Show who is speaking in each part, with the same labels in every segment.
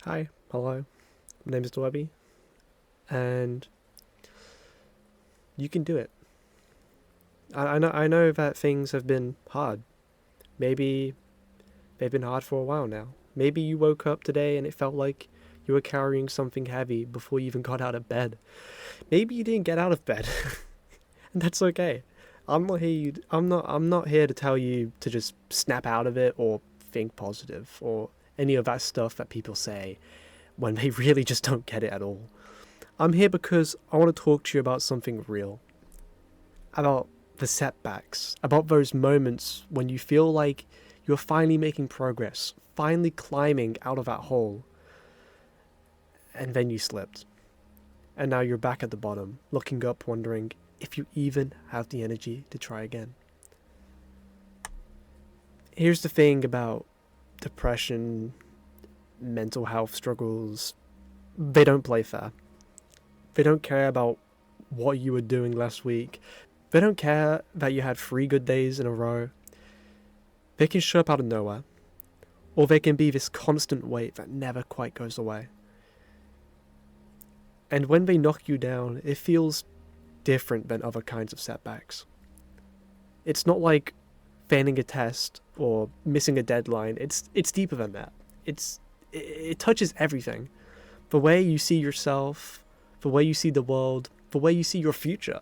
Speaker 1: Hi, hello. My name is DEWEBBY, and you can do it. I know that things have been hard. Maybe they've been hard for a while now. Maybe you woke up today and it felt like you were carrying something heavy before you even got out of bed. Maybe you didn't get out of bed, and that's okay. I'm not here to tell you to just snap out of it or think positive or any of that stuff that people say when they really just don't get it at all. I'm here because I want to talk to you about something real. About the setbacks. About those moments when you feel like you're finally making progress, finally climbing out of that hole, and then you slipped. And now you're back at the bottom, looking up, wondering if you even have the energy to try again. Here's the thing about depression, mental health struggles. They don't play fair. They don't care about what you were doing last week. They don't care that you had 3 good days in a row. They can show up out of nowhere. Or they can be this constant weight that never quite goes away. And when they knock you down, it feels different than other kinds of setbacks. It's not like failing a test or missing a deadline. It's deeper than that. It touches everything. The way you see yourself, the way you see the world, the way you see your future.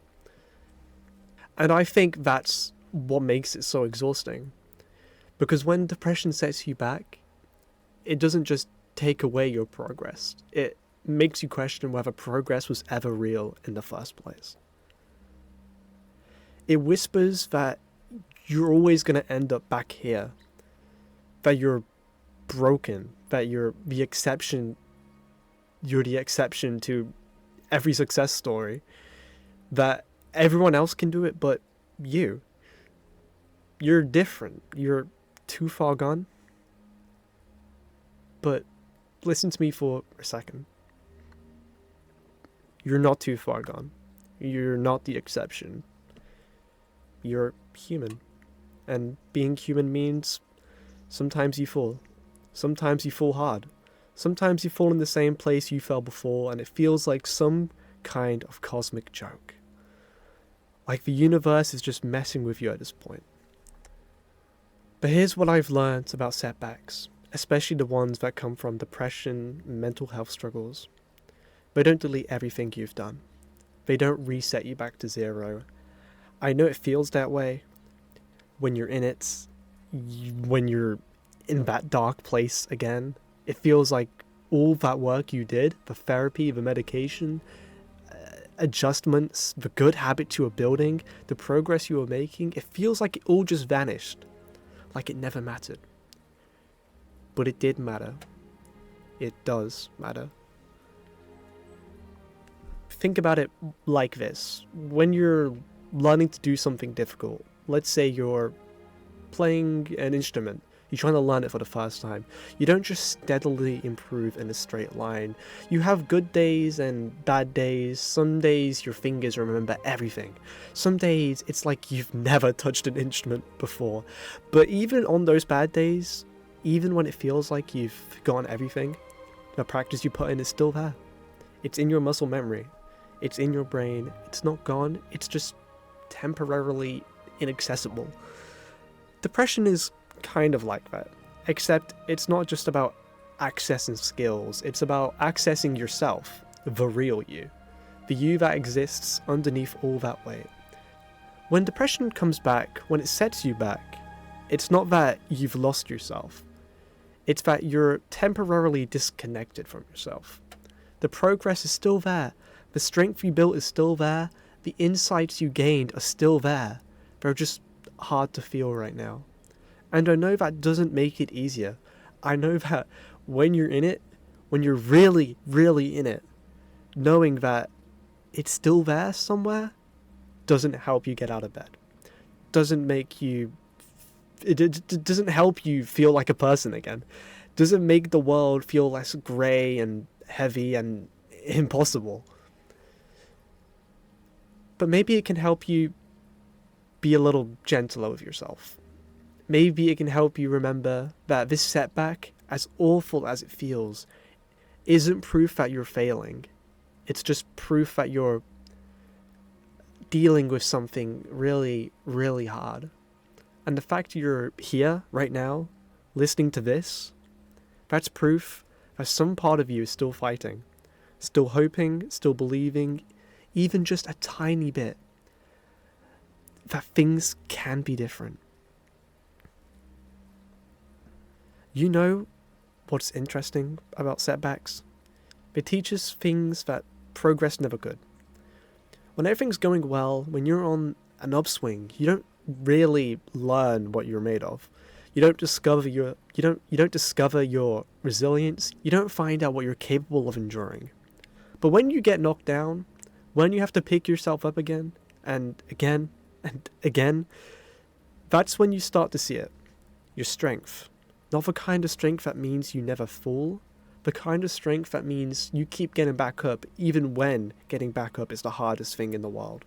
Speaker 1: And I think that's what makes it so exhausting. Because when depression sets you back, it doesn't just take away your progress. It makes you question whether progress was ever real in the first place. It whispers that you're always going to end up back here. That you're broken. That you're the exception to every success story. That everyone else can do it but you. You're different. You're too far gone. But listen to me for a second. You're not too far gone. You're not the exception. You're human. And being human means sometimes you fall. Sometimes you fall hard. Sometimes you fall in the same place you fell before and it feels like some kind of cosmic joke. Like the universe is just messing with you at this point. But here's what I've learned about setbacks, especially the ones that come from depression and mental health struggles. They don't delete everything you've done. They don't reset you back to zero. I know it feels that way when you're in it, when you're in that dark place again. It feels like all that work you did, the therapy, the medication, adjustments, the good habits you were building, the progress you were making, it feels like it all just vanished. Like it never mattered. But it did matter. It does matter. Think about it like this. When you're learning to do something difficult, let's say you're playing an instrument, you're trying to learn it for the first time, you don't just steadily improve in a straight line. You have good days and bad days. Some days your fingers remember everything. Some days it's like you've never touched an instrument before. But even on those bad days, even when it feels like you've forgotten everything, the practice you put in is still there. It's in your muscle memory. It's in your brain. It's not gone. It's just temporarily inaccessible. Depression is kind of like that, except it's not just about accessing skills. It's about accessing yourself, the real you, the you that exists underneath all that weight. When depression comes back, when it sets you back, it's not that you've lost yourself. It's that you're temporarily disconnected from yourself. The progress is still there. The strength you built is still there. The insights you gained are still there. They're just hard to feel right now. And I know that doesn't make it easier. I know that when you're in it, when you're really, really in it, knowing that it's still there somewhere doesn't help you get out of bed. Doesn't make you... It doesn't help you feel like a person again. Doesn't make the world feel less grey and heavy and impossible. But maybe it can help you be a little gentler with yourself. Maybe it can help you remember that this setback, as awful as it feels, isn't proof that you're failing. It's just proof that you're dealing with something really, really hard. And the fact you're here right now, listening to this, that's proof that some part of you is still fighting, still hoping, still believing, even just a tiny bit, that things can be different. You know what's interesting about setbacks? They teach us things that progress never could. When everything's going well, when you're on an upswing, you don't really learn what you're made of. You don't discover your resilience. You don't find out what you're capable of enduring. But when you get knocked down, when you have to pick yourself up again and again and again, that's when you start to see it. Your strength. Not the kind of strength that means you never fall, the kind of strength that means you keep getting back up even when getting back up is the hardest thing in the world.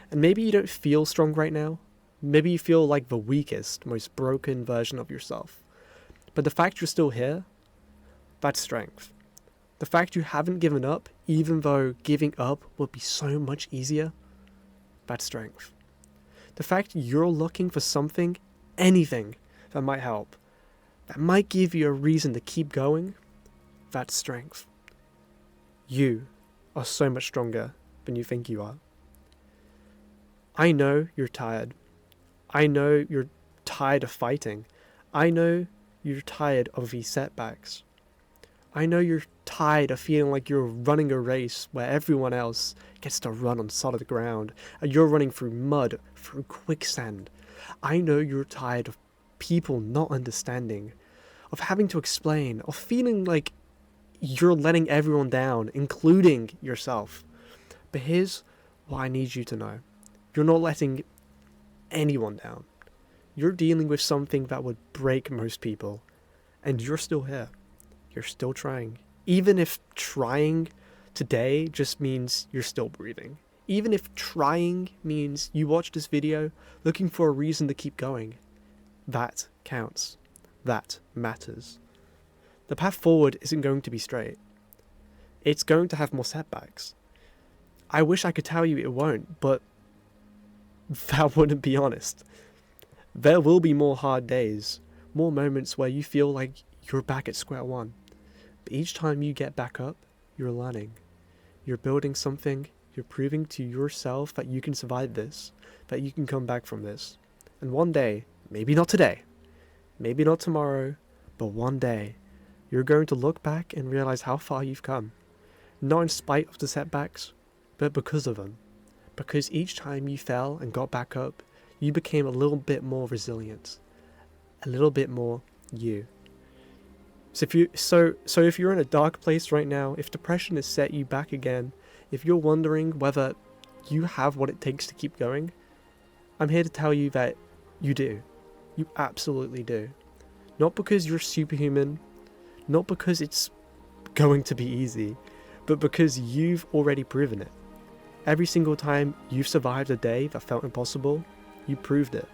Speaker 1: And maybe you don't feel strong right now. Maybe you feel like the weakest, most broken version of yourself. But the fact you're still here, that's strength. The fact you haven't given up, even though giving up would be so much easier, that's strength. The fact you're looking for something, anything, that might help, that might give you a reason to keep going, that's strength. You are so much stronger than you think you are. I know you're tired. I know you're tired of fighting. I know you're tired of these setbacks. I know you're tired of feeling like you're running a race where everyone else gets to run on solid ground and you're running through mud, through quicksand. I know you're tired of people not understanding, of having to explain, of feeling like you're letting everyone down, including yourself. But here's what I need you to know. You're not letting anyone down. You're dealing with something that would break most people, and you're still here. You're still trying. Even if trying today just means you're still breathing. Even if trying means you watch this video looking for a reason to keep going. That counts. That matters. The path forward isn't going to be straight. It's going to have more setbacks. I wish I could tell you it won't, but that wouldn't be honest. There will be more hard days, more moments where you feel like you're back at square one. But each time you get back up, you're learning. You're building something, you're proving to yourself that you can survive this, that you can come back from this. And one day, maybe not today, maybe not tomorrow, but one day, you're going to look back and realize how far you've come. Not in spite of the setbacks, but because of them. Because each time you fell and got back up, you became a little bit more resilient. A little bit more you. So if you're in a dark place right now, if depression has set you back again, if you're wondering whether you have what it takes to keep going, I'm here to tell you that you do. You absolutely do. Not because you're superhuman, not because it's going to be easy, but because you've already proven it. Every single time you've survived a day that felt impossible, you proved it.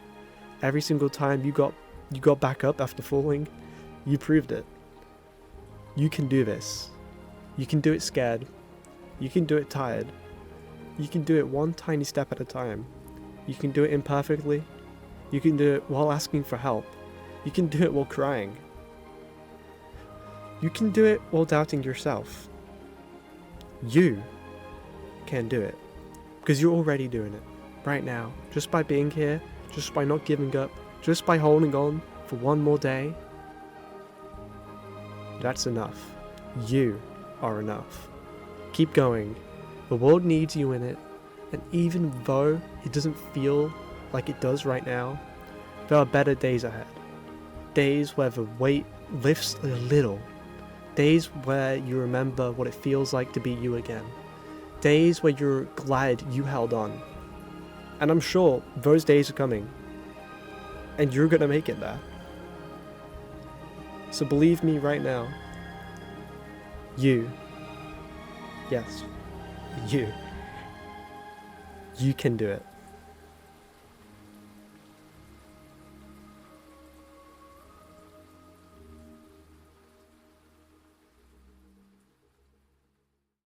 Speaker 1: Every single time you got back up after falling, you proved it. You can do this. You can do it scared. You can do it tired. You can do it one tiny step at a time. You can do it imperfectly. You can do it while asking for help. You can do it while crying. You can do it while doubting yourself. You can do it. Because you're already doing it. Right now. Just by being here. Just by not giving up. Just by holding on for one more day. That's enough. You are enough. Keep going. The world needs you in it. And even though it doesn't feel like it does right now, there are better days ahead. Days where the weight lifts a little. Days where you remember what it feels like to be you again. Days where you're glad you held on. And I'm sure those days are coming. And you're gonna make it there. So believe me right now. You. Yes. You. You can do it.